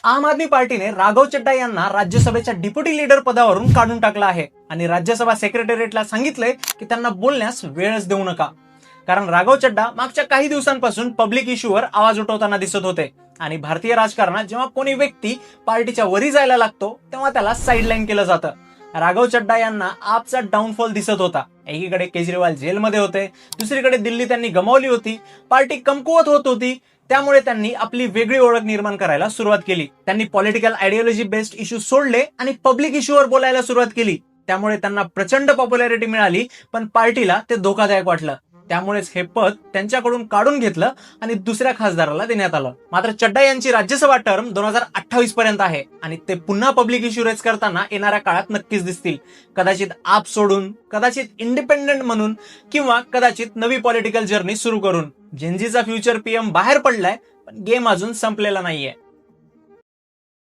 आम आदमी पार्टीने राघव चड्डा यांना राज्यसभेच्या डेप्युटी लीडर पदावरून काढून टाकलं आहे आणि राज्यसभा सेक्रेटरीएटला सांगितलंय की त्यांना बोलण्यास वेळच देऊ नका. कारण राघव चड्डा मागच्या काही दिवसांपासून पब्लिक इश्यूवर आवाज उठवताना दिसत होते आणि भारतीय राजकारणात जेव्हा कोणी व्यक्ती पार्टीच्या वरी जायला लागतो तेव्हा त्याला साईडलाईन केलं जातं. राघव चड्डा यांना आपचा डाऊनफॉल दिसत होता. एकीकडे केजरीवाल जेलमध्ये होते, दुसरीकडे दिल्ली त्यांनी गमावली होती, पार्टी कमकुवत होत होती. त्यामुळे त्यांनी आपली वेगळी ओळख निर्माण करायला सुरुवात केली. त्यांनी पॉलिटिकल आयडिओलॉजी बेस्ड इश्यू सोडले आणि पब्लिक इश्यूवर बोलायला सुरुवात केली. त्यामुळे त्यांना प्रचंड पॉप्युलॅरिटी मिळाली, पण पार्टीला ते धोकादायक वाटलं. त्यामुळेच हे पद त्यांच्याकडून काढून घेतलं आणि दुसऱ्या खासदाराला देण्यात आलं. मात्र चड्डा यांची राज्यसभा टर्म 2028 पर्यंत आहे आणि ते पुन्हा पब्लिक इश्यू रेज करताना येणाऱ्या काळात नक्कीच दिसतील. कदाचित आप सोडून, कदाचित इंडिपेंडेंट म्हणून, किंवा कदाचित नवी पॉलिटिकल जर्नी सुरू करून. जेनजीचा फ्युचर पीएम बाहेर पडलाय, पण गेम अजून संपलेला नाहीये.